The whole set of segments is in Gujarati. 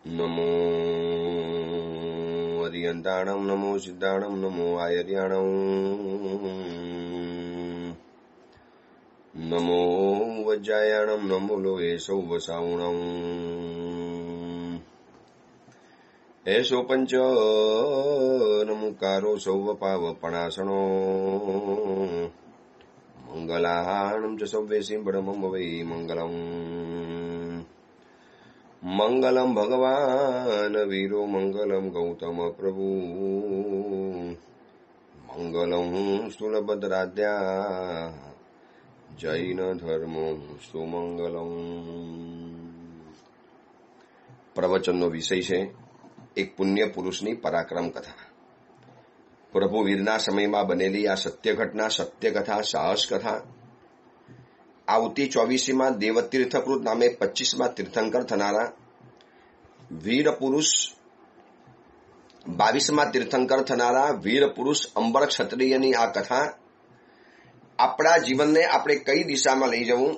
नमो अरियन्ताणं नमो सिद्धाणं नमो आयर्याणं नमो वज्रायाणं नमो लोहे सौवसावणं एषो पञ्च नमुकारो सौवपावपणासनो मङ्गलाहानं च सव्येसिं परमं वै मङ्गलम् मंगलम भगवान वीरो मंगलम गौतम प्रभु मंगलम स्थूलभद्राद्या जैन धर्मो सुमंगलम। પ્રવચનનો વિષય છે એક પુણ્ય પુરુષની પરાક્રમ કથા. પ્રભુ વીરના સમયમાં બનેલી આ સત્ય ઘટના, સત્ય કથા, સાહસ કથા આવતી 24મી દેવતીર્થકૃત નામે 25મા તીર્થંકર થનારા વીર પુરુષ, 22મા તીર્થંકર થનારા વીર પુરુષ અંબર ક્ષત્રિયની આ કથા આપણા જીવનને આપણે કઈ દિશામાં લઈ જવું,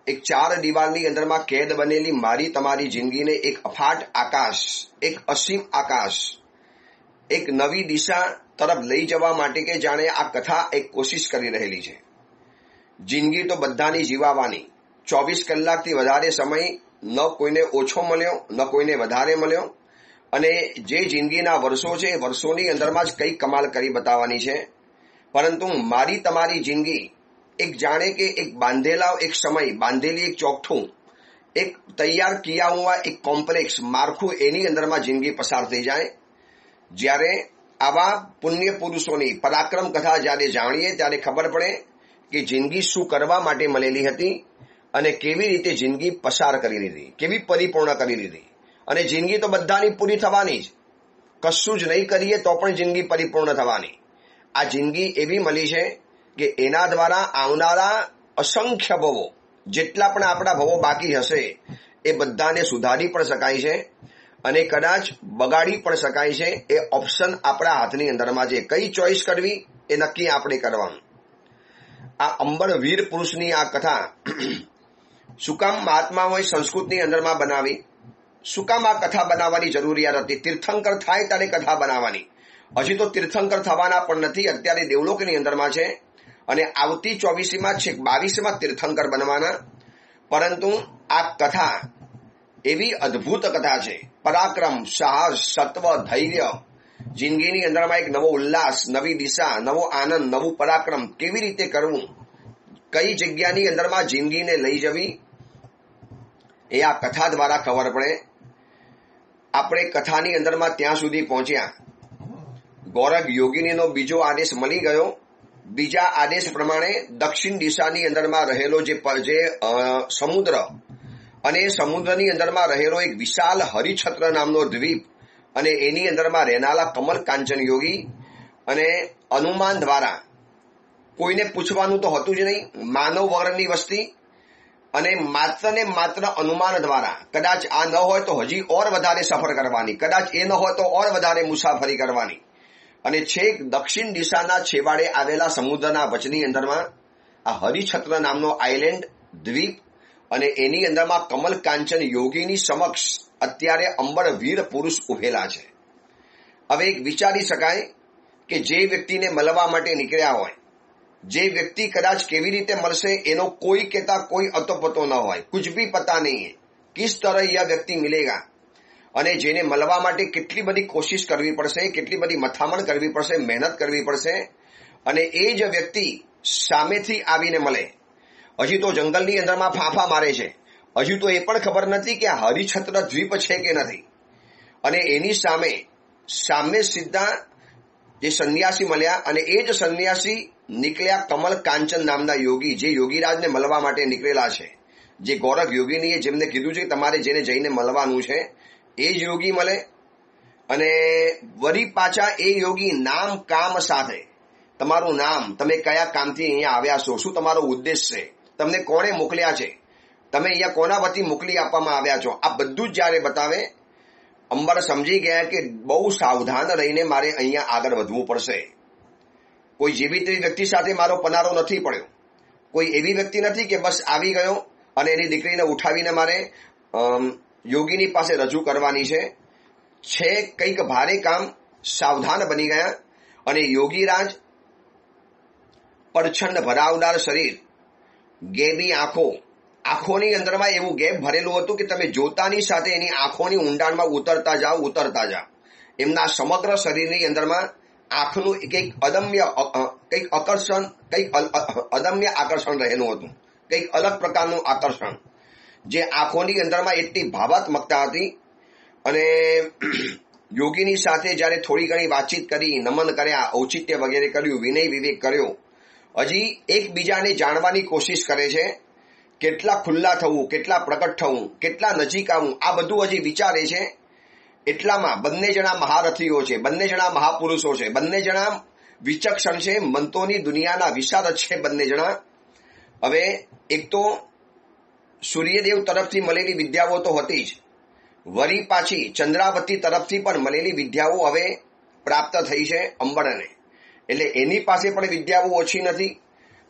એક 4 દિવાલની અંદરમાં કેદ બનેલી મારી તમારી જિંદગીને એક અફાટ આકાશ, એક અસીમ આકાશ, એક નવી દિશા તરફ લઈ જવા માટે કે જાણે આ કથા એક કોશિશ કરી રહેલી છે. જિંદગી તો બધાની જીવાવાની, 24 કલાકથી વધારે સમય ન કોઈને ઓછો મળ્યો, ન કોઈને વધારે મળ્યો, અને જે જિંદગીના વર્ષો છે એ વર્ષોની અંદરમાં જ કંઈક કમાલ કરી બતાવવાની છે. પરંતુ મારી તમારી જિંદગી એક જાણે કે એક બાંધેલા એક સમય, બાંધેલી એક ચોકઠું, એક તૈયાર કિયા હુઆ એક કોમ્પ્લેક્સ માળખું, એની અંદરમાં જિંદગી પસાર થઈ જાય. જ્યારે આવા પુણ્ય પુરુષોની પરાક્રમ કથા જ્યારે જાણીએ ત્યારે ખબર પડે કે જિંદગી શું કરવા માટે મળેલી હતી અને કેવી રીતે જિંદગી પસાર કરી લીધી, કેવી પરિપૂર્ણ કરી લીધી. અને જિંદગી તો બધાની પૂરી થવાની જ, કશું જ નહીં કરીએ તો પણ જિંદગી પરિપૂર્ણ થવાની. આ જિંદગી એવી મળી છે કે એના દ્વારા આવનારા અસંખ્ય ભવો, જેટલા પણ આપણા ભવો બાકી હશે એ બધાને સુધારી પણ શકાય છે અને કદાચ બગાડી પણ શકાય છે. એ ઓપ્શન આપણા હાથની અંદરમાં છે. કઈ ચોઈસ કરવી એ નક્કી આપણે કરવાનું. આ અંબર વીર પુરુષની આ કથા શું કામ મહાત્માઓએ સંસ્કૃતની અંદરમાં બનાવી, શું કામ આ કથા બનાવવાની જરૂરિયાત હતી? તીર્થંકર થાય ત્યારે કથા બનાવવાની. હજી તો તીર્થંકર થવાના પણ નથી, અત્યારે દેવલોકની અંદરમાં છે અને આવતી 24મીમાં છેક 22મા તીર્થંકર બનવાના. પરંતુ આ કથા એવી અદ્ભુત કથા છે. પરાક્રમ, સાહસ, સત્વ, ધૈર્ય, જિંદગીની અંદરમાં એક નવો ઉલ્લાસ, નવી દિશા, નવો આનંદ, નવું પરાક્રમ કેવી રીતે કરવું, કઈ જગ્યાની અંદરમાં જિંદગીને લઈ જવી, એ આ કથા દ્વારા ખબર પડે. આપણે કથાની અંદરમાં ત્યાં સુધી પહોંચ્યા, ગોરખ યોગિનીનો બીજો આદેશ મળી ગયો. બીજા આદેશ પ્રમાણે દક્ષિણ દિશાની અંદરમાં રહેલો જે સમુદ્ર, અને એ સમુદ્રની અંદરમાં રહેલો એક વિશાલ હરિછત્ર નામનો દ્વીપ, અને એની અંદરમાં રહેનારા કમલ કાંચન યોગી, અને અનુમાન દ્વારા, કોઈને પૂછવાનું તો હતું જ નહીં, માનવ વર્ગની વસ્તી, અને માત્ર અનુમાન દ્વારા કદાચ આ ન હોય તો હજી ઓર વધારે સફર કરવાની, કદાચ એ ન હોય તો ઓર વધારે મુસાફરી કરવાની. અને છેક દક્ષિણ દિશાના છેવાડે આવેલા સમુદ્રના વચની અંદરમાં આ હરિછત્ર નામનો આઇલેન્ડ, દ્વીપ, અને એની અંદરમાં કમલ કાંચન યોગીની સમક્ષ અત્યારે અંબર વીર પુરુષ ઉભેલા છે. હવે એક વિચારી શકાય કે જે વ્યક્તિને મળવા માટે નીકળ્યા હોય, જે વ્યક્તિ કદાચ કેવી રીતે મળશે એનો કોઈ કહેતા કોઈ અતોપતો ન હોય, કુછ ભી પતા નહીં હૈ કિસ તરહ યહ વ્યક્તિ મિલેગા, અને જેને મળવા માટે કેટલી બધી કોશિશ કરવી પડશે, કેટલી બધી મથામણ કરવી પડશે, મહેનત કરવી પડશે, અને એ જ વ્યક્તિ સામેથી આવીને મળે. હજી તો જંગલની અંદરમાં ફાંફા મારે છે, હજુ તો એ પણ ખબર નથી કે આ હરિછત્ર દ્વીપ છે કે નથી. અને એની સામે સીધા જે સંન્યાસી મળ્યા, અને એ જ સંન્યાસી નીકળ્યા કમલ કાંચન નામના યોગી, જે યોગીરાજને મળવા માટે નીકળેલા છે. જે ગોરખ યોગીનીએ જેમને કીધું છે તમારે જેને જઈને મળવાનું છે એ જ યોગી મળે. અને વળી પાછા એ યોગી નામ કામ સાથે, તમારું નામ, તમે કયા કામથી અહીંયા આવ્યા છો, શું તમારો ઉદ્દેશ છે, તમને કોણે મોકલ્યા છે, તમે અહીંયા કોના વતી મોકલી આપવામાં આવ્યા છો, આ બધું જ જ્યારે બતાવે, અંબર સમજી ગયા કે બહુ સાવધાન રહીને મારે અહીંયા આગળ વધવું પડશે. કોઈ જીવિત વ્યક્તિ સાથે મારો પનારો નથી પડ્યો, કોઈ એવી વ્યક્તિ નથી કે બસ આવી ગયો અને એની દીકરીને ઉઠાવીને મારે યોગીની પાસે રજૂ કરવાની છે કંઈક ભારે કામ, સાવધાન બની ગયા અને યોગીરાજ પરછન્ન ભરાવદાર શરીર, ગેબી આંખોની અંદરમાં એવું ગેપ ભરેલું હતું કે તમે જોતાની સાથે એની આંખોની ઊંડાણમાં ઉતરતા જાઓ. એમના સમગ્ર શરીરની અંદરમાં આંખનું કંઈક અદમ્ય આકર્ષણ રહેલું હતું, કંઈક અલગ પ્રકારનું આકર્ષણ જે આંખોની અંદરમાં એટલી ભાવાત્મકતા હતી. અને યોગીની સાથે જ્યારે થોડી ઘણી વાતચીત કરી, નમન કર્યા, ઔચિત્ય વગેરે કર્યું, વિનય વિવેક કર્યો, હજી એકબીજાને જાણવાની કોશિશ કરે છે. કેટલા ખુલ્લા થવું, કેટલા પ્રકટ થવું, કેટલા નજીક આવવું, આ બધું હજી વિચારે છે. એટલામાં બંને જણા મહારથીઓ છે, બંને જણા મહાપુરુષો છે, બંને જણા વિચક્ષણ છે, મંતોની દુનિયાના વિશારદ છે બંને જણા. હવે એક તો સૂર્યદેવ તરફથી મળેલી વિદ્યાઓ તો હતી જ, વળી પાછી ચંદ્રાવતી તરફથી પણ મળેલી વિદ્યાઓ હવે પ્રાપ્ત થઈ છે અંબરને. એટલે એની પાસે પણ વિદ્યાઓ ઓછી નથી.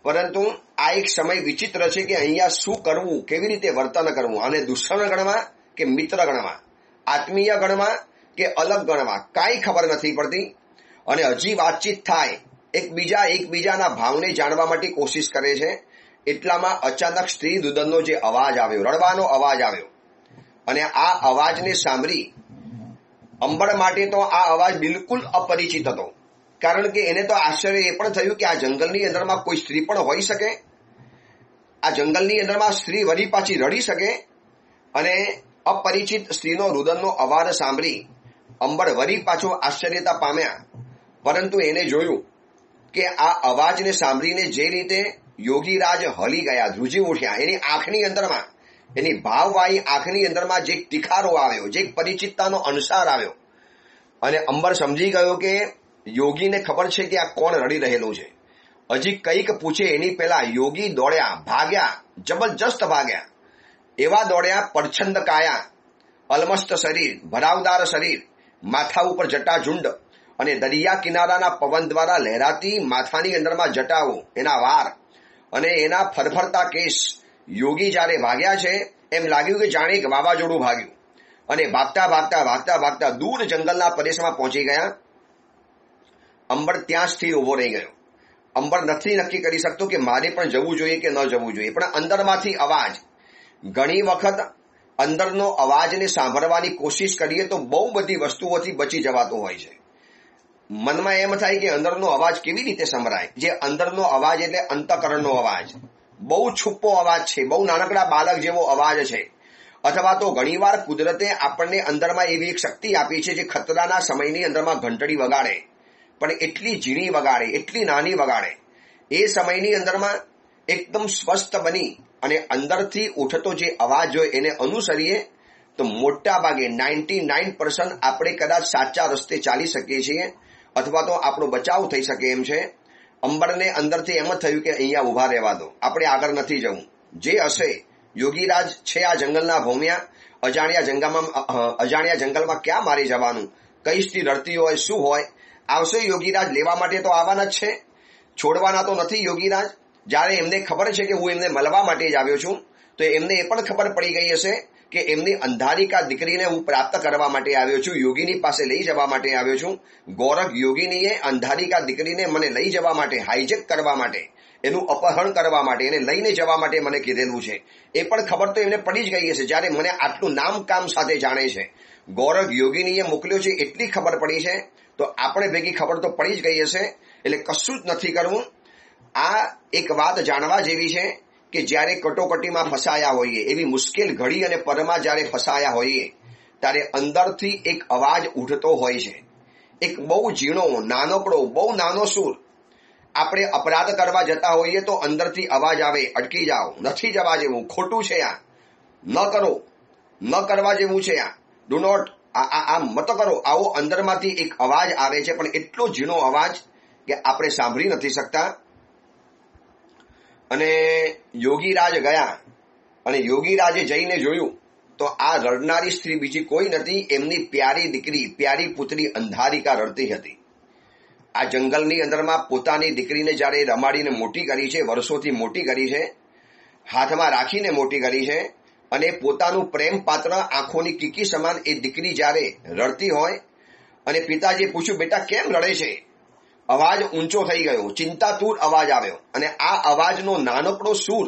પરંતુ આ એક સમય વિચિત્ર છે કે અહીંયા શું કરવું, કેવી રીતે વર્તન કરવું, અને દુશ્મન ગણમાં કે મિત્ર ગણમાં, આત્મીય ગણમાં કે અલગ ગણમાં, કાંઈ ખબર નથી પડતી. અને હજી વાતચીત થાય, એકબીજાના ભાવને જાણવા માટે કોશિશ કરે છે. એટલામાં અચાનક સ્ત્રી દુદનનો જે અવાજ આવ્યો, રડવાનો અવાજ આવ્યો, અને આ અવાજને સાંભળી અંબર માટે તો આ અવાજ બિલકુલ અપરિચિત હતો. કારણ કે એને તો આશ્ચર્ય એ પણ થયું કે આ જંગલની અંદરમાં કોઈ સ્ત્રી પણ હોઈ શકે, આ જંગલની અંદરમાં સ્ત્રી વળી પાછી રડી શકે. અને અપરિચિત સ્ત્રીનો રુદનનો અવાજ સાંભળી અંબર વળી પાછો આશ્ચર્યતા પામ્યા. પરંતુ એને જોયું કે આ અવાજને સાંભળીને જે રીતે યોગીરાજ હલી ગયા, ધ્રુજી ઉઠ્યા, એની આંખની અંદરમાં, એની ભાવવાળી આંખની અંદરમાં જે તિખારો આવ્યો, જે પરિચિતતાનો અંસાર આવ્યો, અને અંબર સમજી ગયો કે યોગીને ખબર છે કે આ કોણ રડી રહેલું છે. હજી કંઈક પૂછે એની પહેલા યોગી દોડ્યા, ભાગ્યા, જબરજસ્ત ભાગ્યા. એવા દોડ્યા, પરછંદ કાયા, અલમસ્ત શરીર, ભરાવદાર શરીર, માથા ઉપર જટાઝુંડ, અને દરિયા કિનારાના પવન દ્વારા લહેરાતી માથાની અંદરમાં જટાઓ, એના વાર અને એના ફરફરતા કેસ. યોગી જ્યારે ભાગ્યા છે એમ લાગ્યું કે જાણે એક વાવાઝોડું ભાગ્યું, અને ભાગતા દૂર જંગલના પ્રદેશમાં પહોંચી ગયા. અંબર ત્યાં સ્થિર ઉભો રહી ગયો. અંબર નથી નક્કી કરી શકતો કે મારે પણ જવું જોઈએ કે ન જવું જોઈએ. પણ અંદરમાંથી અવાજ, ઘણી વખત અંદરનો અવાજને સાંભળવાની કોશિશ કરીએ તો બહુ બધી વસ્તુઓથી બચી જવાતું હોય છે. મનમાં એમ થાય કે અંદરનો અવાજ કેવી રીતે સંભળાય. જે અંદરનો અવાજ એટલે અંતઃકરણનો અવાજ, બહુ છુપ્પો અવાજ છે, બહુ નાનકડા બાળક જેવો અવાજ છે. અથવા તો ઘણીવાર કુદરતે આપણને અંદરમાં એવી એક શક્તિ આપી છે જે ખતરાના સમયની અંદરમાં ઘંટડી વગાડે, પણ એટલી ઝીણી વગાડે, એટલી નાની વગાડે. એ સમયની અંદરમાં એકદમ સ્વસ્થ બની અને અંદરથી ઉઠતો જે અવાજ હોય એને અનુસરીએ તો મોટા ભાગે 99% આપણે કદાચ સાચા રસ્તે ચાલી શકીએ છીએ, અથવા તો આપણો બચાવ થઈ શકે એમ છે. અંબરને અંદરથી એમ જ થયું કે અહીંયા ઉભા રહેવા દો, આપણે આગળ નથી જવું. જે હશે, યોગીરાજ છે આ જંગલના ભોમ્યા, અજાણ્યા જંગલમાં ક્યાં મારે જવાનું, કઈ સ્ત્રી રડતી હોય, શું હોય, આવશે યોગીરાજ લેવા માટે તો આવવાના જ છે, છોડવાના તો નથી યોગીરાજ. જ્યારે એમને ખબર છે કે હું એમને મળવા માટે જ આવ્યો છું, તો એમને એ પણ ખબર પડી ગઈ હશે કે એમની અંધારિકા દીકરીને હું પ્રાપ્ત કરવા માટે આવ્યો છું, યોગીની પાસે લઈ જવા માટે આવ્યો છું. ગોરખ યોગીનીએ અંધારિકા દીકરીને મને લઈ જવા માટે, હાઈજેક કરવા માટે, એનું અપહરણ કરવા માટે, એને લઈને જવા માટે મને કીધેલું છે. એ પણ ખબર તો એમને પડી જ ગઈ હશે. જ્યારે મને આટલું નામ કામ સાથે જાણે છે, ગોરખ યોગીનીએ મોકલ્યો છે એટલી ખબર પડી છે, તો આપણે ભેગી ખબર તો પડી જ ગઈ હશે. એટલે કશું જ નથી કરવું. આ એક વાત જાણવા જેવી છે કે જ્યારે કટોકટીમાં ફસાયા હોઈએ, એવી મુશ્કેલ ઘડી અને પરમાં જ્યારે ફસાયા હોઈએ, ત્યારે અંદરથી એક અવાજ ઉઠતો હોય છે, એક બહુ ઝીણો, નાનકડો, બહુ નાનો સૂર. આપણે અપરાધ કરવા જતા હોઈએ તો અંદરથી અવાજ આવે, અટકી જાઓ, નથી જવા જેવું, ખોટું છે આ, ન કરો, ન કરવા જેવું છે આ, ડુ નોટ, આ મત કરો, આવો અંદરમાંથી એક અવાજ આવે છે. પણ એટલો ઝીણો અવાજ કે આપણે સાંભળી નથી શકતા. અને યોગીરાજ ગયા, અને યોગીરાજે જઈને જોયું તો આ રડનારી સ્ત્રી બીજી કોઈ નથી, એમની પ્યારી દીકરી, પ્યારી પુત્રી અંધારિકા રડતી હતી. આ જંગલની અંદરમાં પોતાની દીકરીને જ્યારે રમાડીને મોટી કરી છે, વર્ષોથી મોટી કરી છે, હાથમાં રાખીને મોટી કરી છે, અને પોતાનું પ્રેમ પાત્ર આંખોની કીકી સમાન એ દીકરી જ્યારે રડતી હોય અને પિતાજીએ પૂછ્યું, બેટા કેમ રડે છે? અવાજ ઊંચો થઈ ગયો, ચિંતાતુર અવાજ આવ્યો અને આ અવાજનો નાનકડો સૂર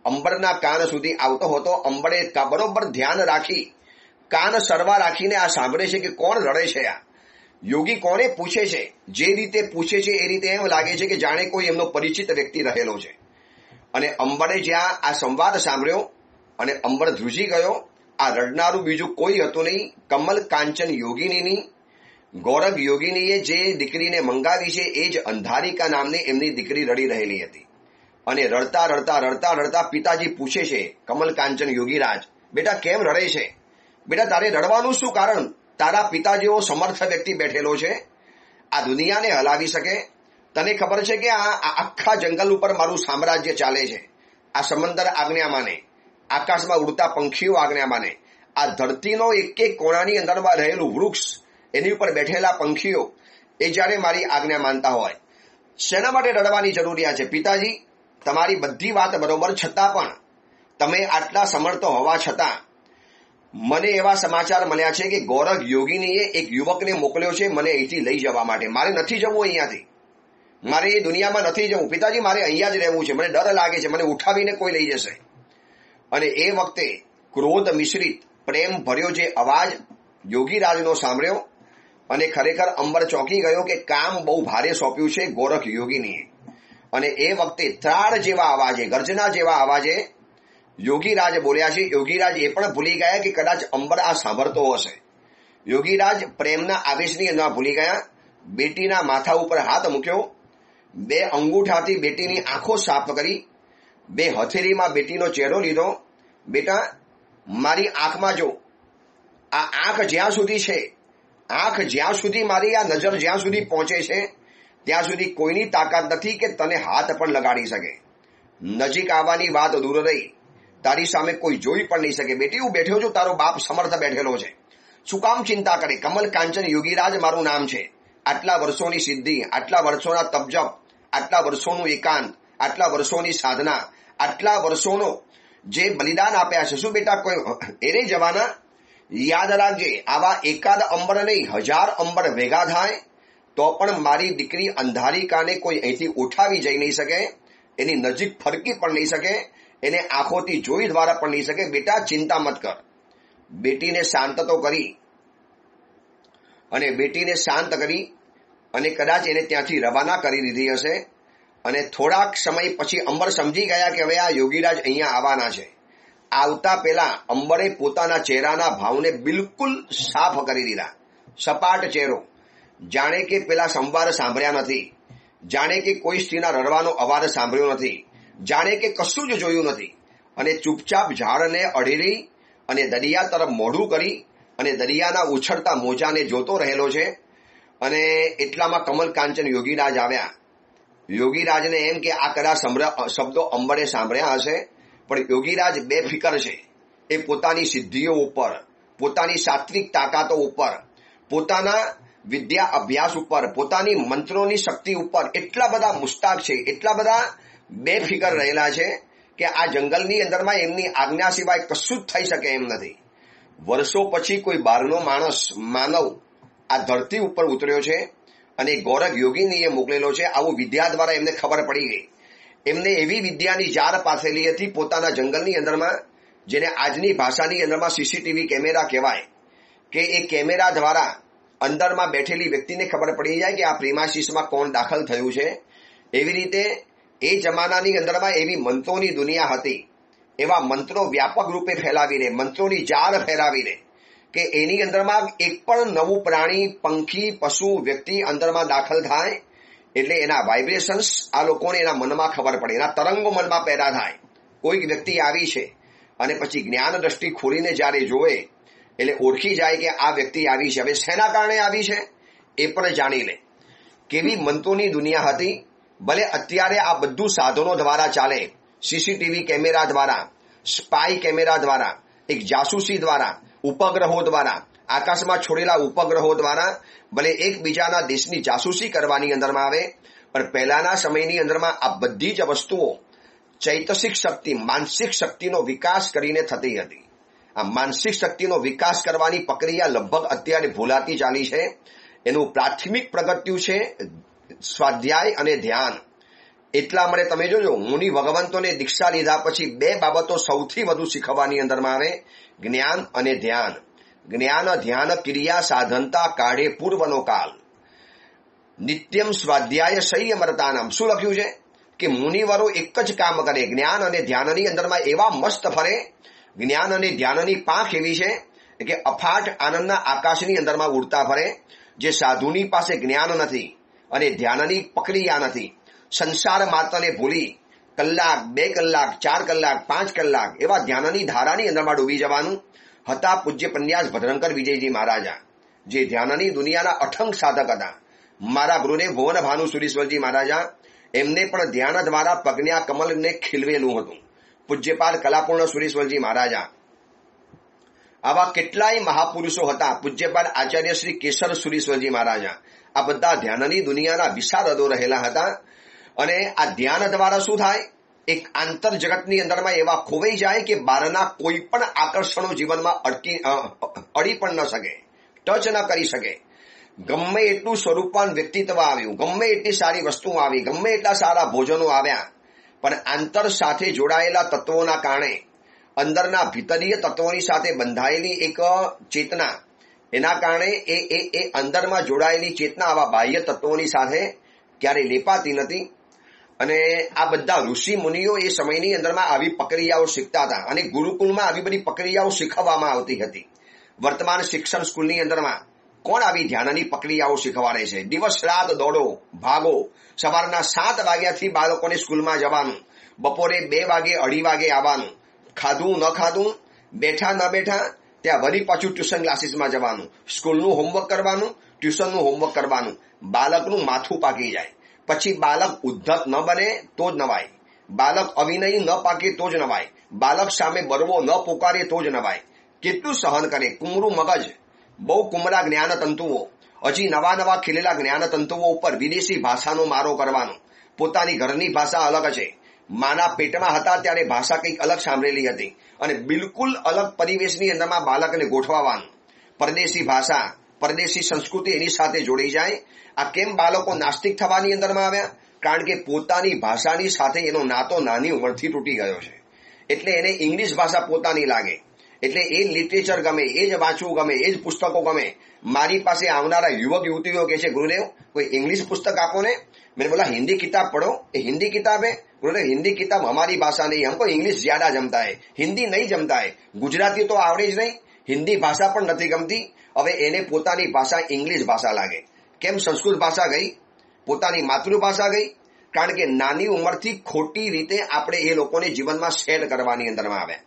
અંબરના કાન સુધી આવતો હતો. અંબરે બરોબર ધ્યાન રાખી, કાન સરવા રાખીને આ સાંભળે છે કે કોણ રડે છે. આ યોગી કોને પૂછે છે? જે રીતે પૂછે છે એ રીતે એમ લાગે છે કે જાણે કોઈ એમનો પરિચિત વ્યક્તિ રહેલો છે. અને અંબરે જ્યાં આ સંવાદ સાંભળ્યો અને અંબર ધ્રુજી ગયો. આ રડનારું બીજું કોઈ હતું નહીં, કમલ કાંચન યોગિનીની ગૌરવ યોગિનીએ જે દીકરીને મંગાવી છે એ જ અંધારિકા નામની એમની દીકરી રડી રહેલી હતી. અને રડતા રડતા રડતા રડતા પિતાજી પૂછે છે, કમલ કાંચન યોગીરાજ, બેટા કેમ રડે છે? બેટા તારે રડવાનું શું કારણ? તારા પિતા જેવો સમર્થ વ્યક્તિ બેઠેલો છે, આ દુનિયાને હલાવી શકે. તને ખબર છે કે આ આખા જંગલ ઉપર મારું સામ્રાજ્ય ચાલે છે. આ સમંદર આજ્ઞા માને, આકાશમાં ઉડતા પંખીઓ આજ્ઞા માને, આ ધરતીનો એક એક કોણાની અંદરમાં રહેલું વૃક્ષ, એની ઉપર બેઠેલા પંખીઓ એ જ્યારે મારી આજ્ઞા માનતા હોય, શેના માટે રડવાની જરૂરિયાત છે? પિતાજી, તમારી બધી વાત બરોબર, છતાં પણ તમે આટલા સમર્થ હોવા છતાં મને એવા સમાચાર મળ્યા છે કે ગૌરવ યોગિનીએ એક યુવકને મોકલ્યો છે મને અહીંથી લઈ જવા માટે. મારે નથી જવું અહીંયાથી, મારે એ દુનિયામાં નથી જવું. પિતાજી, મારે અહીંયા જ રહેવું છે, મને ડર લાગે છે, મને ઉઠાવીને કોઈ લઈ જશે. અને એ વખતે ક્રોધ મિશ્રિત પ્રેમ ભર્યો જે અવાજ યોગીરાજનો સાંભળ્યો અને ખરેખર અંબર ચોંકી ગયો કે કામ બહુ ભારે સોંપ્યું છે ગોરખ યોગીનીએ. અને એ વખતે ત્રાડ જેવા અવાજે, ગર્જના જેવા અવાજે યોગીરાજ બોલ્યા છે. યોગીરાજ એ પણ ભૂલી ગયા કે કદાચ અંબર આ સાંભળતો હશે. યોગીરાજ પ્રેમના આવેશની અંદર ભૂલી ગયા. બેટીના માથા ઉપર હાથ મૂક્યો, 2 અંગૂઠાથી બેટીની આંખો સાફ કરી, 2 હથેળીમાં બેટીનો ચહેરો લીધો. બેટા, મારી આંખમાં જો, આ આંખ જ્યાં સુધી છે, આંખ જ્યાં સુધી, મારી આ નજર જ્યાં સુધી પહોંચે છે ત્યાં સુધી કોઈની તાકાત નથી કે તને હાથ પણ લગાડી શકે. નજીક આવવાની વાત દૂર રહી, તારી સામે કોઈ જોઈ પણ નહીં શકે. બેટી, હું બેઠો છું, તારો બાપ સમર્થ બેઠેલો છે, શું કામ ચિંતા કરે? કમલ કાંચન યોગીરાજ મારું નામ છે. આટલા વર્ષોની સિદ્ધિ, આટલા વર્ષોના તપજપ, આટલા વર્ષોનું એકાંત, આટલા વર્ષોની સાધના, આટલા વર્ષોનો જે બલિદાન આપ્યા છે, શું બેટા કોઈ એને જવાના? યાદ રાખજે, આવા એકાદ અંબર નહીં, 1000 અંબર ભેગા થાય તો પણ મારી દીકરી અંધારિકાને કોઈ અહીંથી ઉઠાવી જઈ નહીં શકે, એની નજીક ફરકી પણ નહીં શકે, એને આંખોથી જોઈ દ્વારા પણ નહીં શકે. બેટા, ચિંતા મત કર. બેટીને શાંત તો કરી, અને બેટીને શાંત કરી અને કદાચ એને ત્યાંથી રવાના કરી દીધી હશે. અને થોડાક સમય પછી અંબર સમજી ગયા કે હવે આ યોગીરાજ અહીંયા આવવાના છે. આવતા પહેલા અંબરે પોતાના ચહેરાના ભાવને બિલકુલ સાફ કરી દીધા. સપાટ ચહેરો, જાણે કે પેલા સંવાદ સાંભળ્યા નથી, જાણે કે કોઈ સ્ત્રીના રડવાનો અવાજ સાંભળ્યો નથી, જાણે કે કશું જ જોયું નથી. અને ચૂપચાપ ઝાડને અડેલી અને દરિયા તરફ મોઢું કરી અને દરિયાના ઉછળતા મોજાને જોતો રહેલો છે. અને એટલામાં કમલ કાંચન યોગીરાજ આવ્યા. યોગીરાજને એમ કે આ કદાચ શબ્દો અંબરે સાંભળ્યા હશે, પણ યોગીરાજ બેફિકર છે. એ પોતાની સિદ્ધિઓ ઉપર, પોતાની સાત્વિક તાકાતો ઉપર, પોતાના વિદ્યા અભ્યાસ ઉપર, પોતાની મંત્રોની શક્તિ ઉપર એટલા બધા મુસ્તાક છે, એટલા બધા બેફિકર રહેલા છે કે આ જંગલની અંદરમાં એમની આજ્ઞા સિવાય કશું જ થઈ શકે એમ નથી. વર્ષો પછી કોઈ બહારનો માણસ, માનવ આ ધરતી ઉપર ઉતર્યો છે અને ગૌરવ યોગીનીએ મોકલેલો છે. આવું વિદ્યા દ્વારા એમને ખબર પડી ગઈ. એમને એવી વિદ્યાની જાર પાથરેલી હતી પોતાના જંગલની અંદરમાં, જેને આજની ભાષાની અંદરમાં સીસીટીવી કેમેરા કહેવાય, કે એ કેમેરા દ્વારા અંદરમાં બેઠેલી વ્યક્તિને ખબર પડી જાય કે આ પ્રીમાઇસીસમાં કોણ દાખલ થયું છે. એવી રીતે એ જમાનાની અંદરમાં એવી મંત્રોની દુનિયા હતી. એવા મંત્રો વ્યાપક રૂપે ફેલાવીને, મંત્રોની જાળ ફેલાવીને કે એની અંદરમાં એક પણ નવું પ્રાણી, પંખી, પશુ, વ્યક્તિ અંદરમાં દાખલ થાય એટલે એના વાઇબ્રેશન્સ આ લોકોને એના મનમાં ખબર પડે, એના તરંગો મનમાં પેદા થાય. કોઈક વ્યક્તિ આવી છે અને પછી જ્ઞાન દ્રષ્ટિ ખોલીને જ્યારે જોવે એટલે ઓળખી જાય કે આ વ્યક્તિ આવી છે. હવે શેના કારણે આવી છે એ પણ જાણી લે. કેવી મંત્રોની દુનિયા હતી. ભલે અત્યારે આ બધું સાધનો દ્વારા ચાલે, સીસીટીવી કેમેરા દ્વારા, સ્પાય કેમેરા દ્વારા, એક જાસૂસી દ્વારા, ઉપગ્રહો દ્વારા, આકાશમાં છોડેલા ઉપગ્રહો દ્વારા ભલે એકબીજાના દેશની જાસૂસી કરવાની અંદરમાં આવે, પણ પહેલાના સમયની અંદરમાં આ બધી જ વસ્તુઓ ચૈતસિક શક્તિ, માનસિક શક્તિનો વિકાસ કરીને થતી હતી. આ માનસિક શક્તિનો વિકાસ કરવાની પ્રક્રિયા લગભગ અત્યારે ભૂલાતી ચાલી છે. એનું પ્રાથમિક પ્રગટ્યું છે સ્વાધ્યાય અને ધ્યાન. એટલા માટે તમે જોજો, મુનિ ભગવંતોને દીક્ષા લીધા પછી બે બાબતો સૌથી વધુ શીખવવાની અંદરમાં આવે, જ્ઞાન અને ધ્યાન. જ્ઞાન ધ્યાન ક્રિયા સાધનતા કાઢે પૂર્વનો કાલ, નિત્યમ સ્વાધ્યાય સંયમરતાનામ. શું લખ્યું છે કે મુનિવરો એક જ કામ કરે, જ્ઞાન અને ધ્યાનની અંદરમાં એવા મસ્ત ફરે. જ્ઞાન અને ધ્યાનની પાંખ એવી છે કે અફાટ આનંદના આકાશની અંદરમાં ઉડતા ફરે. જે સાધુની પાસે જ્ઞાન નથી અને ધ્યાનની પ્રક્રિયા નથી, સંસાર માત્રને ભૂલી કલાક, 2 કલાક, 4 કલાક, 5 કલાક એવા ધ્યાનની ધારાની અંદરમાં ડૂબી જવાનું. હતા પૂજ્ય પન્યાસ ભદ્રંકર વિજયજી મહારાજા, જે ધ્યાનની દુનિયાના અઠંગ સાધક હતા. મારા ગુરુદેવ ભુવન ભાનુ સુરીશ્વરજી મહારાજા, એમને પણ ધ્યાન દ્વારા પ્રજ્ઞા કમલને ખીલવેલું હતું. પૂજ્યપાલ કલાપૂર્ણ સુરીશ્વરજી મહારાજા, આવા કેટલાય મહાપુરુષો હતા. પૂજ્યપાલ આચાર્ય શ્રી કેશર સુરીશ્વરજી મહારાજા, આ બધા ધ્યાનની દુનિયાના વિશારદો રહેલા હતા. અને આ ધ્યાન દ્વારા શું થાય, એક આંતર જગતની અંદરમાં એવા ખોવાઈ જાય કે બહારના કોઈ પણ આકર્ષણો જીવનમાં અડી પણ ન શકે, ટચ ન કરી શકે. ગમે એટલું સ્વરૂપવાન વ્યક્તિત્વ આવ્યું, ગમે એટલી સારી વસ્તુઓ આવી, ગમે એટલા સારા ભોજનો આવ્યા, પણ આંતર સાથે જોડાયેલા તત્વોના કારણે, અંદરના ભીતરીય તત્વોની સાથે બંધાયેલી એક ચેતના, એના કારણે એ અંદરમાં જોડાયેલી ચેતના આવા બાહ્ય તત્વોની સાથે ક્યારેય લેપાતી નથી. અને આ બધા ઋષિ મુનિઓ એ સમયની અંદરમાં આવી પ્રક્રિયાઓ શીખતા હતા અને ગુરુકુળમાં આવી બધી પ્રક્રિયાઓ શીખવવામાં આવતી હતી. વર્તમાન શિક્ષણ સ્કૂલની અંદરમાં કોણ આવી ધ્યાનની પ્રક્રિયાઓ શીખવાડે છે? દિવસ રાત દોડો, ભાગો. સવારના 7 વાગ્યાથી બાળકોને સ્કૂલમાં જવાનું, બપોરે 2 વાગે 2:30 વાગે આવવાનું, ખાધું ન ખાધું, બેઠા ન બેઠા, ત્યાં વળી પાછું ટ્યુશન ક્લાસીસમાં જવાનું, સ્કૂલનું હોમવર્ક કરવાનું, ટ્યુશનનું હોમવર્ક કરવાનું. બાળકનું માથું પાકી જાય, પછી બાળક ઉદ્ધત ન બને તો જ નવાય, બાળક અવિનય ન પાકે તો જ નવાય, બાળક સામે બરવો ન પોકારે તો જ નવાય. કેટલું સહન કરે? કુમરું મગજ, બહુ કુમરા જ્ઞાન તંતુઓ, હજી નવા ખીલેલા જ્ઞાન તંતુઓ ઉપર વિદેશી ભાષાનો મારો કરવાનો. પોતાની ઘરની ભાષા અલગ છે. માના પેટમાં હતા ત્યારે ભાષા કંઈક અલગ સાંભળેલી હતી અને બિલકુલ અલગ પરિવેશની અંદરમાં બાળકને ગોઠવવાનું. પરદેશી ભાષા, પરદેશી સંસ્કૃતિ એની સાથે જોડી જાય. આ કેમ બાળકો નાસ્તિક થવાની અંદરમાં આવ્યા? કારણ કે પોતાની ભાષાની સાથે એનો નાતો નાની ઉંમરથી તૂટી ગયો છે. એટલે એને ઇંગ્લિશ ભાષા પોતાની લાગે, એટલે એ લિટરેચર ગમે, એ જ વાંચવું ગમે, એ જ પુસ્તકો ગમે. મારી પાસે આવનારા યુવક યુવતીઓ કહે છે, ગુરુદેવ કોઈ ઇંગ્લિશ પુસ્તક આપો ને. मैंने बोला हिंदी किताब पढ़ो. ये हिंदी किताब है? बोले हिंदी किताब हमारी भाषा नहीं, हमको इंग्लिश ज्यादा जमता है, हिंदी नहीं जमता है. गुजराती तो आवड़े જ નહીં, હિન્દી ભાષા પણ નથી ગમતી. હવે એને પોતાની ભાષા ઇંગ્લિશ ભાષા લાગે. કેમ? સંસ્કૃત ભાષા ગઈ, પોતાની માતૃભાષા ગઈ. કારણ કે નાની ઉંમરથી ખોટી રીતે આપણે એ લોકોને જીવનમાં સેટ કરવાની અંદરમાં આવ્યા.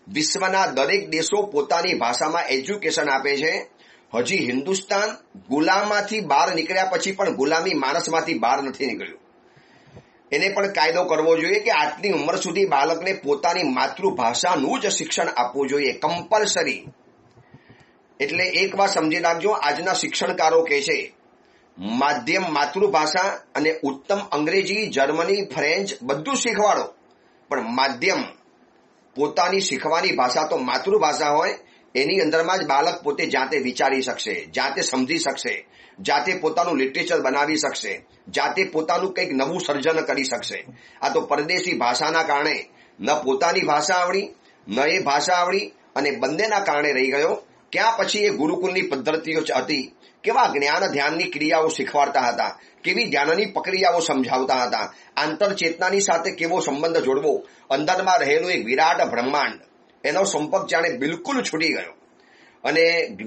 વિશ્વના દરેક દેશો પોતાની ભાષામાં એજ્યુકેશન આપે છે. હજી હિન્દુસ્તાન ગુલામમાંથી બહાર નીકળ્યા પછી પણ ગુલામી માણસમાંથી બહાર નથી નીકળ્યું. એને પણ કાયદો કરવો જોઈએ કે આટલી ઉંમર સુધી બાળકને પોતાની માતૃભાષાનું જ શિક્ષણ આપવું જોઈએ, કમ્પલસરી. એટલે એક વાત સમજી રાખજો, આજના શિક્ષણકારો કહે છે માધ્યમ માતૃભાષા અને ઉત્તમ અંગ્રેજી, જર્મની, ફ્રેન્ચ બધું શીખવાડો, પણ માધ્યમ પોતાની શીખવાની ભાષા તો માતૃભાષા હોય. એની અંદરમાં જ બાળક પોતે જાતે વિચારી શકશે, જાતે સમજી શકશે, જાતે પોતાનું લિટરેચર બનાવી શકશે, જાતે પોતાનું કંઈક નવું સર્જન કરી શકશે. આ તો પરદેશી ભાષાના કારણે ન પોતાની ભાષા આવડી, ન એ ભાષા આવડી, અને બંનેના કારણે રહી ગયો. ક્યાં પછી એ ગુરુકુળની પદ્ધતિઓ હતી, કેવા જ્ઞાન ધ્યાનની ક્રિયાઓ શીખવાડતા હતા, કેવી ધ્યાનની પ્રક્રિયાઓ સમજાવતા હતા, આંતરચેતનાની સાથે કેવો સંબંધ જોડવો. અંદરમાં રહેલું એક વિરાટ બ્રહ્માંડ, એનો સંપર્ક જાણે બિલકુલ છૂટી ગયો. અને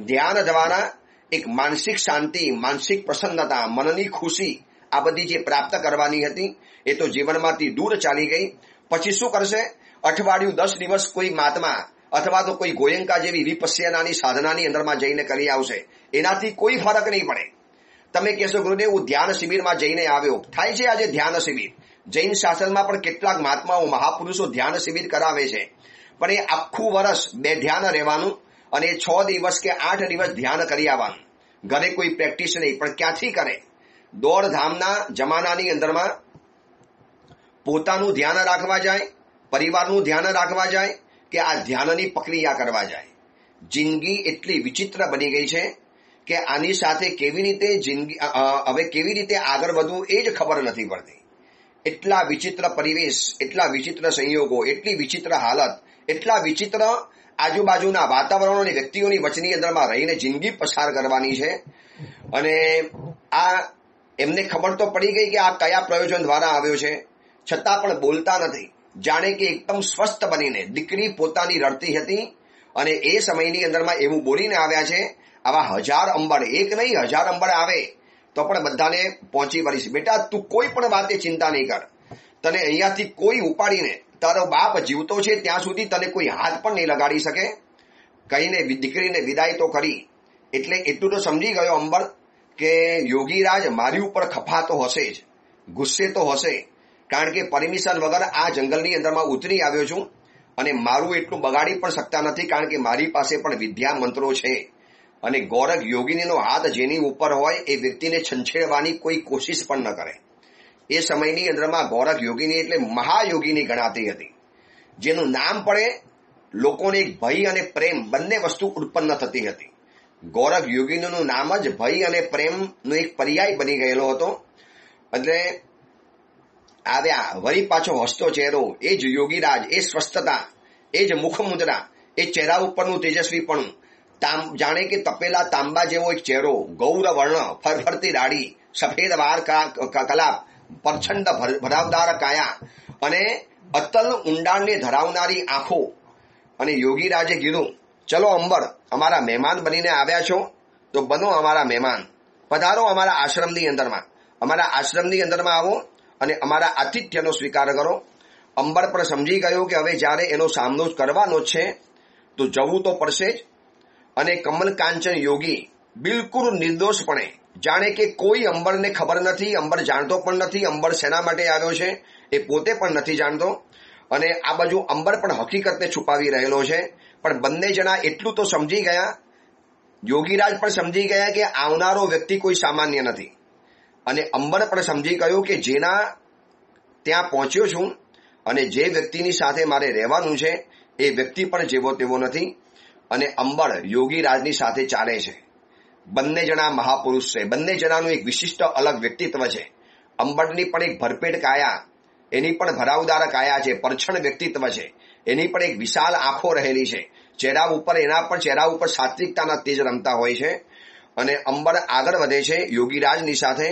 ધ્યાન દ્વારા એક માનસિક શાંતિ, માનસિક પ્રસન્નતા, મનની ખુશી, આ બધી જે પ્રાપ્ત કરવાની હતી એ તો જીવનમાંથી દૂર ચાલી ગઈ. પછી શું કરશે? અઠવાડિયું 10 દિવસ કોઈ મહાત્મા અથવા તો કોઈ ગોયંકા જેવી વિપસ્યનાની સાધનાની અંદરમાં જઈને કરી આવશે, એનાથી કોઈ ફરક નહીં પડે. તમે કહેશો ગુરુદેવ હું ધ્યાન શિબિરમાં જઈને આવ્યો. થાય છે આજે ધ્યાન શિબિર, જૈન શાસનમાં પણ કેટલાક મહાત્માઓ મહાપુરુષો ધ્યાન શિબિર કરાવે છે. પણ એ આખું વર્ષ બે ધ્યાન રહેવાનું અને 6 દિવસ કે 8 દિવસ ધ્યાન કરી આવવાનું. ઘરે કોઈ પ્રેક્ટિસ નહીં, પણ ક્યાંથી કરે? દોડધામના જમાનાની અંદરમાં પોતાનું ધ્યાન રાખવા જાય, પરિવારનું ધ્યાન રાખવા જાય કે આ ધ્યાનની પ્રક્રિયા કરવા જાય. જિંદગી એટલી વિચિત્ર બની ગઈ છે કે આની સાથે કેવી રીતે જિંદગી હવે કેવી રીતે આગળ વધવું એ જ ખબર નથી પડતી. એટલા વિચિત્ર પરિવેશ, એટલા વિચિત્ર સંયોગો, એટલી વિચિત્ર હાલત, એટલા વિચિત્ર આજુબાજુના વાતાવરણો અને વ્યક્તિઓની વચની અંદરમાં રહીને જિંદગી પસાર કરવાની છે. અને આ એમને ખબર તો પડી ગઈ કે આ કયા પ્રયોજન દ્વારા આવ્યો છે, છતાં પણ બોલતા નથી. જાણે કે એકદમ સ્વસ્થ બનીને દીકરી પોતાની રડતી હતી અને એ સમયની અંદરમાં એવું બોલીને આવ્યા છે, આવા 1000 અંબર, એક નહીં 1000 અંબર આવે તો પણ બધાને પહોંચી વળીશ. બેટા તું કોઈ પણ વાતે ચિંતા નહીં કર, તને અહીંયાથી કોઈ ઉપાડીને, તારો બાપ જીવતો છે ત્યાં સુધી તને કોઈ હાથ પણ નહીં લગાડી શકે. કહીને દીકરીને વિદાય તો કરી. એટલે એટલું તો સમજી ગયો અંબર કે યોગીરાજ મારી ઉપર ખફાતો હશે જ, ગુસ્સે તો હશે, કારણ કે પરમિશન વગર આ જંગલની અંદરમાં ઉતરી આવ્યો છું અને મારું એટલું બગાડી પણ શકતા નથી, કારણ કે મારી પાસે પણ વિદ્યા મંત્રો છે. અને ગોરખ યોગીનીનો હાથ જેની ઉપર હોય એ વ્યક્તિને છંછેડવાની કોઈ કોશિશ પણ ન કરે. એ સમયની અંદરમાં ગોરખ યોગીની એટલે મહાયોગીની ગણાતી હતી, જેનું નામ પડે લોકોને એક ભય અને પ્રેમ બંને વસ્તુ ઉત્પન્ન થતી હતી. ગોરખ યોગીનું નામ જ ભય અને પ્રેમનો એક પર્યાય બની ગયેલો હતો. એટલે આવ્યા વળી પાછો હસતો ચહેરો, એ જ યોગીરાજ, એ સ્વસ્થતા, એ જ મુખ મુદ્રા, એ ચહેરા ઉપરનું તેજસ્વીપણું, જાણે કે તપેલા તાંબા જેવો એક ચહેરો, ગૌર વર્ણ, ફરફરતી દાઢી, સફેદ વાર કલાપ, પ્રચંડ ભરાવદાર કાયા અને અતલ ઊંડાણને ધરાવનારી આંખો. અને યોગીરાજે કીધું, ચલો અંબર, અમારા મહેમાન બનીને આવ્યા છો તો બનો અમારા મહેમાન, પધારો અમારા આશ્રમની અંદરમાં, અમારા આશ્રમની અંદરમાં આવો અને અમારા આતિથ્યનો સ્વીકાર કરો. અંબર પણ સમજી ગયો કે હવે જ્યારે એનો સામનો કરવાનો છે તો જવું તો પડશે જ. અને કમલ કાંચન યોગી બિલકુલ નિર્દોષપણે, જાણે કે કોઈ અંબરને ખબર નથી, અંબર જાણતો પણ નથી અંબર શેના માટે આવ્યો છે એ પોતે પણ નથી જાણતો. અને આ બાજુ અંબર પણ હકીકતને છુપાવી રહેલો છે. પણ બંને જણા એટલું તો સમજી ગયા, યોગીરાજ પણ સમજી ગયા કે આવનારો વ્યક્તિ કોઈ સામાન્ય નથી, અને અંબર પણ સમજી ગયો કે જેના ત્યાં પહોંચ્યો છું અને જે વ્યક્તિની સાથે મારે રહેવાનું છે એ વ્યક્તિ પણ જેવો તેવો નથી. અને અંબર યોગીરાજની સાથે ચાલે છે. બંને જણા મહાપુરુષ છે, બંને જણાનું એક વિશિષ્ટ અલગ વ્યક્તિત્વ છે. અંબરની પણ એક ભરપેટ કાયા, એની પણ ભરાવદાર કાયા છે, પરછણ વ્યક્તિત્વ છે, એની પણ એક વિશાળ આંખો રહેલી છે, ચહેરા ઉપર, એના પણ ચહેરા ઉપર સાત્વિકતાના તેજ રમતા હોય છે. અને અંબર આગળ વધે છે યોગીરાજની સાથે.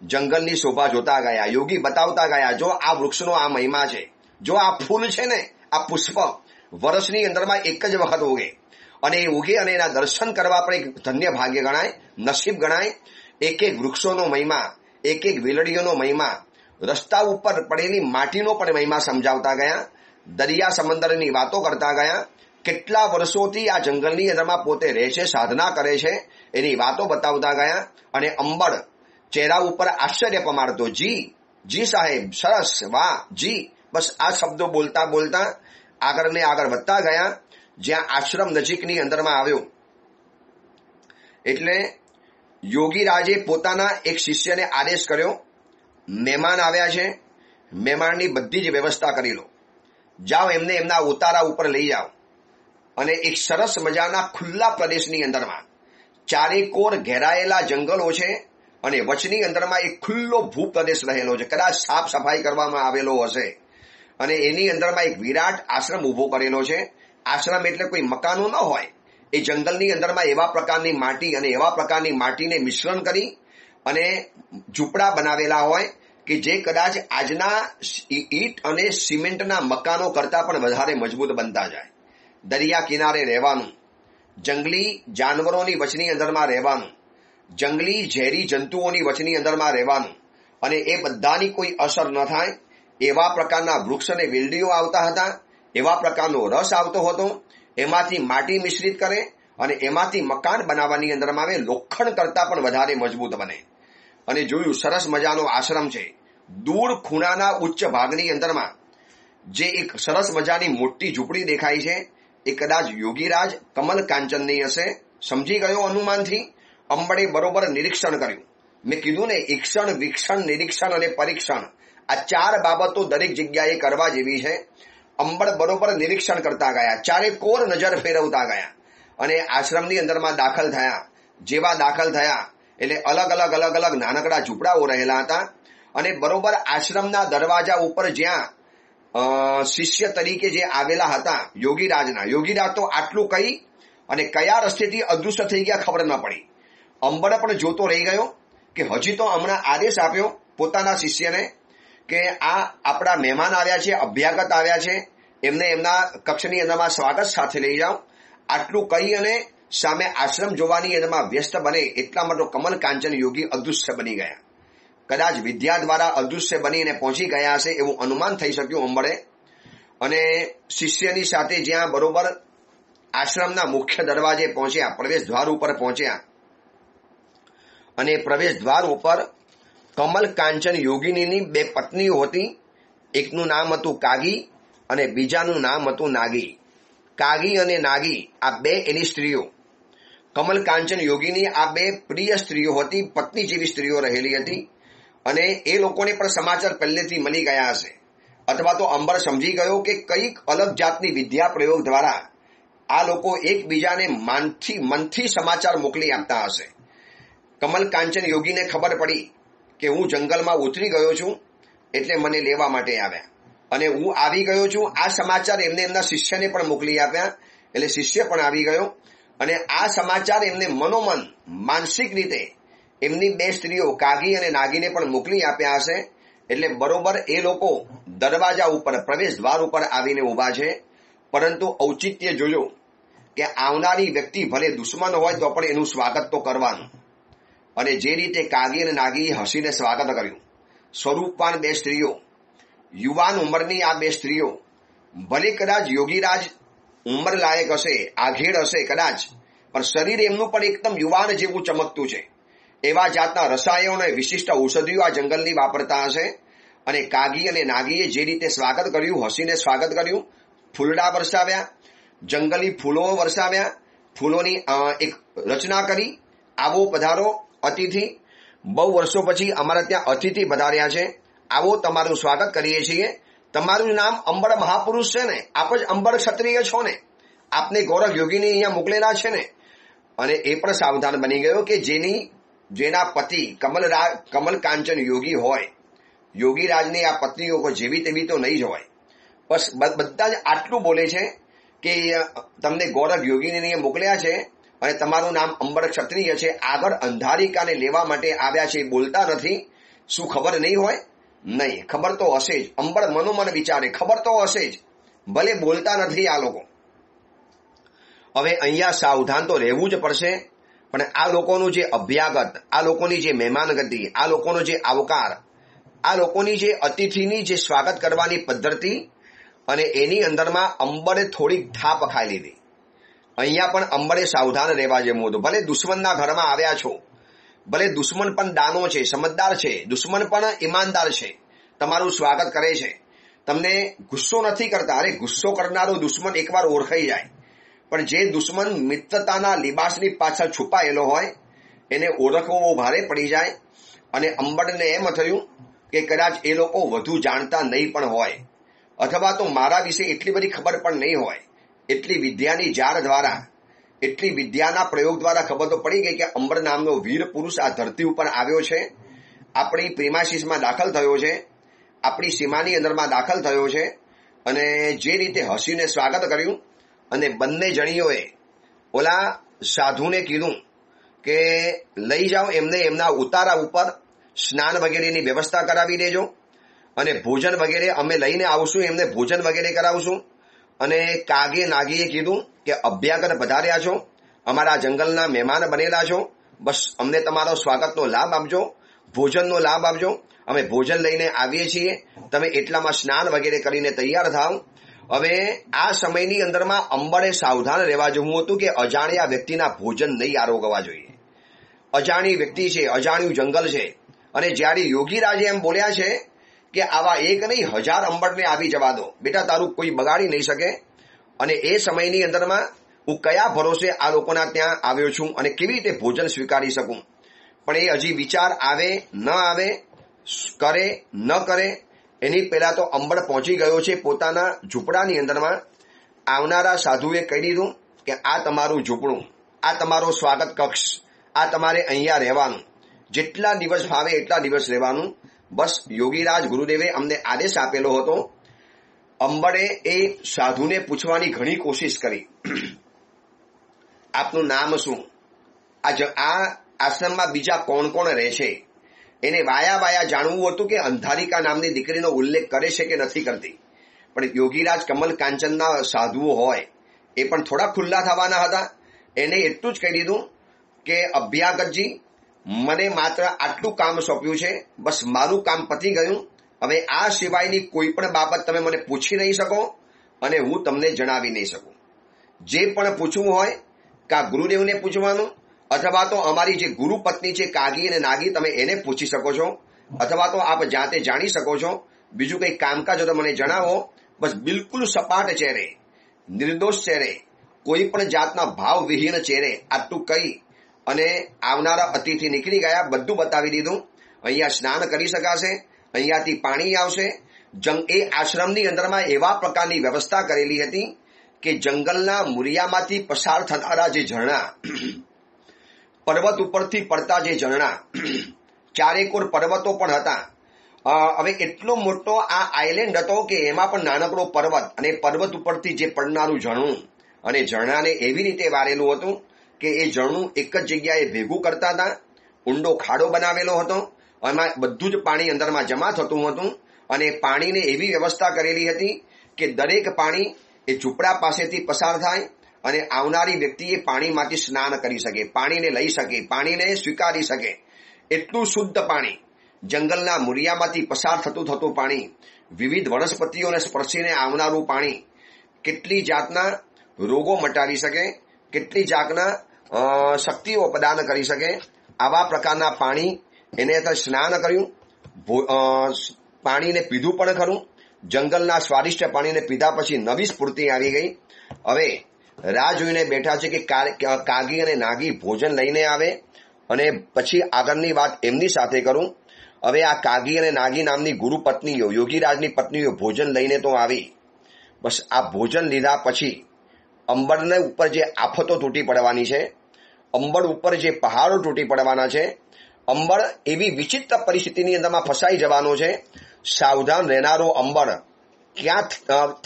જંગલની શોભા જોતા ગયા, યોગી બતાવતા ગયા, જો આ વૃક્ષનો આ મહિમા છે, જો આ ફૂલ છે ને, આ પુષ્પ વર્ષની અંદરમાં એક જ વખત ઉગે, અને એ ઉગે અને એના દર્શન કરવા પણ એક ધન્ય ભાગ્ય ગણાય, નસીબ ગણાય. એક એક વૃક્ષોનો મહિમા, એક એક વેલડીઓનો મહિમા, રસ્તા ઉપર પડેલી માટીનો પણ મહિમા સમજાવતા ગયા, દરિયા સમંદરની વાતો કરતા ગયા. કેટલા વર્ષોથી આ જંગલની અંદરમાં પોતે રહે છે, સાધના કરે છે, એની વાતો બતાવતા ગયા. અને અંબર ચહેરા ઉપર આશ્ચર્ય પમાડતો, જી જી સાહેબ, સરસ, વાહ, જી, બસ આ શબ્દો બોલતા બોલતા આગળ ને આગળ વધતા ગયા. જ્યાં આશ્રમ નજીકની અંદરમાં આવ્યો એટલે યોગીરાજે પોતાના એક શિષ્યને આદેશ કર્યો, મહેમાન આવ્યા છે, મહેમાનની બધી જ વ્યવસ્થા કરી લો, જાઓ એમને એમના ઉતારા ઉપર લઈ જાઓ. અને એક સરસ મજાના ખુલ્લા પ્રદેશની અંદરમાં ચારેકોર ઘેરાયેલા જંગલો છે અને વચની અંદરમાં એક ખુલ્લો ભૂપ્રદેશ રહેલો છે, કદાચ સાફ સફાઈ કરવામાં આવેલો હશે. અને એની અંદરમાં એક વિરાટ આશ્રમ ઉભો કરેલો છે. આશ્રમ એટલે કોઈ મકાનો ન હોય, એ જંગલની અંદરમાં એવા પ્રકારની માટી અને એવા પ્રકારની માટીને મિશ્રણ કરી અને ઝૂંપડા બનાવેલા હોય કે જે કદાચ આજના ઈંટ અને સિમેન્ટના મકાનો કરતા પણ વધારે મજબૂત બનતા જાય. દરિયા કિનારે રહેવાનું, જંગલી જાનવરોની વચની અંદરમાં રહેવાનું, જંગલી ઝેરી જંતુઓની વચની અંદરમાં રહેવાનું, અને એ બધાની કોઈ અસર ન થાય એવા પ્રકારના વૃક્ષ અને વેલડીઓ આવતા હતા, એવા પ્રકારનો રસ આવતો હતો. એમાંથી માટી મિશ્રિત કરે અને એમાંથી મકાન બનાવવાની અંદરમાં આવે, લોખંડ કરતા પણ વધારે મજબૂત બને. અને જોયું સરસ મજાનો આશ્રમ છે. દૂર ખૂણાના ઉચ્ચ ભાગની અંદરમાં જે એક સરસ મજાની મોટી ઝૂંપડી દેખાય છે, એ કદાચ યોગીરાજ કમલ કાંચનની હશે. સમજી ગયો અનુમાનથી. અંબરે બરોબર નિરીક્ષણ કર્યું. મેં કીધું ને, ઈક્ષણ, વિક્ષણ, નિરીક્ષણ અને પરીક્ષણ, આ 4 બાબતો દરેક જગ્યાએ કરવા જેવી છે. અંબળ બરોબર નિરીક્ષણ કરતા ગયા, ચારે કોર નજર ફેરવતા ગયા અને આશ્રમની અંદરમાં દાખલ થયા. જેવા દાખલ થયા એટલે અલગ અલગ નાનકડા ઝૂંપડાઓ રહેલા હતા અને બરોબર આશ્રમના દરવાજા ઉપર જ્યાં શિષ્ય તરીકે જે આવેલા હતા યોગીરાજ તો આટલું કહી અને કયા રસ્તેથી અદૃશ્ય થઈ ગયા ખબર ન પડી. અંબળ પણ જોતો રહી ગયો કે હજી તો હમણાં આદેશ આપ્યો પોતાના શિષ્યને કે આ આપણા મહેમાન આવ્યા છે, અભ્યાગત આવ્યા છે, એમને એમના કક્ષની અંદરમાં સ્વાગત સાથે લઈ જાઓ. આટલું કહી અને સામે આશ્રમ જોવાની એમાં વ્યસ્ત બને એટલા માટે કમલ કાંચન યોગી અદૃશ્ય બની ગયા. કદાચ વિદ્યા દ્વારા અદૃશ્ય બનીને પહોંચી ગયા હશે એવું અનુમાન થઈ શક્યું અંબળે. અને શિષ્યની સાથે જ્યાં બરોબર આશ્રમના મુખ્ય દરવાજે પહોંચ્યા, પ્રવેશ દ્વાર ઉપર પહોંચ્યા અને પ્રવેશ દ્વાર ઉપર કમલ કાંચન યોગિનીની 2 પત્નીઓ હતી. એકનું નામ હતું કાગી અને બીજાનું નામ હતું નાગી. કાગી અને નાગી આ 2 એની સ્ત્રીઓ. કમલ કાંચન યોગીની આ 2 પ્રિય સ્ત્રીઓ હતી, પત્ની જેવી સ્ત્રીઓ રહેલી હતી અને એ લોકોને પણ સમાચાર પહેલેથી મળી ગયા હશે અથવા તો અંબર સમજી ગયો કે કંઈક અલગ જાતની વિદ્યા પ્રયોગ દ્વારા આ લોકો એકબીજાને મનથી સમાચાર મોકલી આપતા હશે. કમલ કાંચન યોગીને ખબર પડી કે હું જંગલમાં ઉતરી ગયો છું એટલે મને લેવા માટે આવ્યા અને હું આવી ગયો છું. આ સમાચાર એમને એમના શિષ્યને પણ મોકલી આપ્યા એટલે શિષ્ય પણ આવી ગયો અને આ સમાચાર એમને મનોમન માનસિક રીતે એમની 2 સ્ત્રીઓ કાગી અને નાગીને પણ મોકલી આપ્યા હશે. એટલે બરોબર એ લોકો દરવાજા ઉપર પ્રવેશ દ્વાર ઉપર આવીને ઊભા છે. પરંતુ ઔચિત્ય જોજો કે આવનારી વ્યક્તિ ભલે દુશ્મન હોય તો પણ એનું સ્વાગત તો કરવાનું. અને જે રીતે કાગી અને નાગીએ હસીને સ્વાગત કર્યું, સ્વરૂપવાન 2 સ્ત્રીઓ, યુવાન ઉંમરની આ 2 સ્ત્રીઓ, ભલે કદાચ યોગીરાજ ઉંમર લાયક હશે, આઘેડ હશે કદાચ, પણ શરીર એમનું પણ એકદમ યુવાન જેવું ચમકતું છે. એવા જાતના રસાયણો અને વિશિષ્ટ ઔષધિઓ આ જંગલની વાપરતા હશે. અને કાગી અને નાગીએ જે રીતે સ્વાગત કર્યું, હસીને સ્વાગત કર્યું, ફૂલડા વરસાવ્યા, જંગલી ફૂલો વરસાવ્યા, ફૂલોની એક રચના કરી, આવો પધારો અતિથિ, બહુ વર્ષો પછી અમારા ત્યાં અતિથિ પધાર્યા છે, આવો તમારું સ્વાગત કરીએ છીએ. તમારું નામ અંબર મહાપુરુષ છે ને, આપ જ અંબર ક્ષત્રિય છો ને, આપને ગૌરવ યોગીને અહીંયા મોકલેલા છે ને. અને એ પણ સાવધાન બની ગયો કે જેના પતિ કમલ કાંચન યોગી હોય, યોગીરાજની આ પત્નીઓ જેવી તેવી તો નહીં જ હોય. બસ બધા જ આટલું બોલે છે કે તમને ગૌરવ યોગીને અહીંયા મોકલ્યા છે અને તમારું નામ અંબર ક્ષત્રિય છે, આગળ અંધારિકાને લેવા માટે આવ્યા છે, બોલતા નથી. શું ખબર નહીં હોય? નહીં, ખબર તો હશે જ. અંબર મનોમન વિચારે ખબર તો હશે જ, ભલે બોલતા નથી આ લોકો. હવે અહીંયા સાવધાન તો રહેવું જ પડશે. પણ આ લોકોનું જે અભ્યાગત, આ લોકોની જે મહેમાનગતિ, આ લોકોનો જે આવકાર, આ લોકોની જે અતિથિની જે સ્વાગત કરવાની પદ્ધતિ અને એની અંદરમાં અંબરે થોડીક થાપ ખાઈ લીધી. અહીંયા પણ અંબરે સાવધાન રહેવા જેવું હતું. ભલે દુશ્મનના ઘરમાં આવ્યા છો, ભલે દુશ્મન પણ દાનો છે, સમજદાર છે, દુશ્મન પણ ઈમાનદાર છે, તમારું સ્વાગત કરે છે, તમને ગુસ્સો નથી કરતા. અરે ગુસ્સો કરનારો દુશ્મન એકવાર ઓળખાઈ જાય, પણ જે દુશ્મન મિત્રતાના લિબાસની પાછળ છુપાયેલો હોય એને ઓળખવો બહુ ભારે પડી જાય. અને અંબરને એમ થયું કે કદાચ એ લોકો વધુ જાણતા નહીં પણ હોય અથવા તો મારા વિશે એટલી બધી ખબર પણ નહીં હોય. એટલી વિદ્યાની જાળ દ્વારા, એટલી વિદ્યાના પ્રયોગ દ્વારા ખબર તો પડી ગઈ કે અંબર નામનો વીર પુરુષ આ ધરતી ઉપર આવ્યો છે, આપણી પ્રિમાઇસીસમાં દાખલ થયો છે, આપણી સીમાની અંદરમાં દાખલ થયો છે. અને જે રીતે હસીને સ્વાગત કર્યું અને બંને જણીઓએ ઓલા સાધુને કીધું કે લઈ જાઓ એમને એમના ઉતારા ઉપર, સ્નાન વગેરેની વ્યવસ્થા કરાવી દેજો અને ભોજન વગેરે અમે લઈને આવશું, એમને ભોજન વગેરે કરાવશું. અને કાગે નાગીએ કીધું કે અભ્યાગત પધાર્યા છો, અમારા જંગલના મહેમાન બનેલા છો, બસ અમને તમારો સ્વાગતનો લાભ આપજો, ભોજનનો લાભ આપજો, અમે ભોજન લઈને આવીએ છીએ, તમે એટલામાં સ્નાન વગેરે કરીને તૈયાર થાવ. હવે આ સમયની અંદરમાં અંબરે સાવધાન રહેવા જેવું હતું કે અજાણ્યા વ્યક્તિના ભોજન નહીં આરોગવા જોઈએ. અજાણી વ્યક્તિ છે, અજાણ્યું જંગલ છે. અને જ્યારે યોગીરાજે એમ બોલ્યા છે કે આવા એક નહીં 1000 અંબરને આવી જવા દો, બેટા તારું કોઈ બગાડી નહીં શકે. અને એ સમયની અંદરમાં હું કયા ભરોસે આ લોકોના ત્યાં આવ્યો છું અને કેવી રીતે ભોજન સ્વીકારી શકું. પણ એ હજી વિચાર આવે ન આવે, કરે ન કરે, એની પહેલા તો અંબળ પહોંચી ગયો છે પોતાના ઝૂંપડાની અંદરમાં. આવનારા સાધુએ કહી દીધું કે આ તમારું ઝૂંપડું, આ તમારો સ્વાગત કક્ષ, આ તમારે અહીંયા રહેવાનું, જેટલા દિવસ ફાવે એટલા દિવસ રહેવાનું. બસ યોગીરાજ ગુરુદેવે અમને આદેશ આપેલો હતો. અંબળે એ સાધુને પૂછવાની ઘણી કોશિશ કરી, આપનું નામ શું, આ આશ્રમમાં બીજા કોણ કોણ રહે છે. એને વાયા જાણવું હતું કે અંધારિકા નામની દીકરીનો ઉલ્લેખ કરે છે કે નથી કરતી. પણ યોગીરાજ કમલ કાંચનના સાધુઓ હોય એ પણ થોડા ખુલ્લા થવાના હતા. એને એટલું જ કહી દીધું કે અભ્યાગતજી, મને માત્ર આટલું કામ સોંપ્યું છે, બસ મારું કામ પતી ગયું. હવે આ સિવાયની કોઈ પણ બાબત તમે મને પૂછી નહીં શકો અને હું તમને જણાવી નહીં શકું. જે પણ પૂછવું હોય કા ગુરુદેવને પૂછવાનું, અથવા તો અમારી જે ગુરુ પત્ની છે કાગી અને નાગી, તમે એને પૂછી શકો છો, અથવા તો આપ જાતે જાણી શકો છો. બીજું કંઈ કામકાજ હોય તો મને જણાવો. બસ બિલકુલ સપાટ ચહેરે, નિર્દોષ ચહેરે, કોઈ પણ જાતના ભાવ વિહીન ચહેરે આટલું કહી અને આવનારા અતિથિ નીકળી ગયા. બધું બતાવી દીધું. અહીંયા સ્નાન કરી શકાશે, અહીંયાથી પાણી આવશે. એ આશ્રમની અંદરમાં એવા પ્રકારની વ્યવસ્થા કરેલી હતી કે જંગલના મૂળિયામાંથી પસાર થનારા જે ઝરણા, પર્વત ઉપરથી પડતા જે ઝરણા, ચારેકોર પર્વતો પણ હતા. હવે એટલો મોટો આ આઇલેન્ડ હતો કે એમાં પણ નાનકડો પર્વત અને પર્વત ઉપરથી જે પડનારું ઝરણું, અને ઝરણાને એવી રીતે વારેલું હતું કે એ ઝરણું એક જ જગ્યાએ ભેગું કરતા હતા. ઊંડો ખાડો બનાવેલો હતો, એમાં બધું જ પાણી અંદરમાં જમા થતું હતું. અને પાણીને એવી વ્યવસ્થા કરેલી હતી કે દરેક પાણી એ ઝૂંપડા પાસેથી પસાર થાય અને આવનારી વ્યક્તિએ પાણીમાંથી સ્નાન કરી શકે, પાણીને લઈ શકે, પાણીને સ્વીકારી શકે. એટલું શુદ્ધ પાણી, જંગલના મૂળિયામાંથી પસાર થતું પાણી, વિવિધ વનસ્પતિઓને સ્પર્શીને આવનારું પાણી, કેટલી જાતના રોગો મટાડી શકે, કેટલી જાતના શક્તિઓ પ્રદાન કરી શકે. આવા પ્રકારના પાણી એને સ્નાન કર્યું. પાણીને પીધું પણ ખરું. જંગલના સ્વાદિષ્ટ પાણીને પીધા પછી નવી સ્ફૂર્તિ આવી ગઈ. હવે રાહ જોઈને બેઠા છે કે કાગી અને નાગી ભોજન લઈને આવે અને પછી આગળની વાત એમની સાથે કરું. હવે આ કાગી અને નાગી નામની ગુરુ પત્નીઓ, યોગીરાજની પત્નીઓ ભોજન લઈને તો આવી. બસ આ ભોજન લીધા પછી અંબરને ઉપર જે આફતો તૂટી પડવાની છે, અંબર ઉપર જે પહાડો તૂટી પડવાના છે, અંબર એવી વિચિત્ર પરિસ્થિતિની અંદરમાં ફસાઈ જવાનો છે. સાવધાન રહેનારો અંબર ક્યાં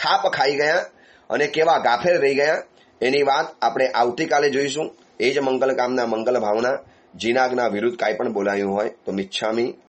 થાપ ખાઈ ગયા અને કેવા ગાફેલ રહી ગયા એની વાત આપણે આવતીકાલે જોઈશું. એ જ મંગલ કામના, મંગલ ભાવના. જીનાગના વિરુદ્ધ કાંઈ પણ બોલાયું હોય તો મિચ્છામી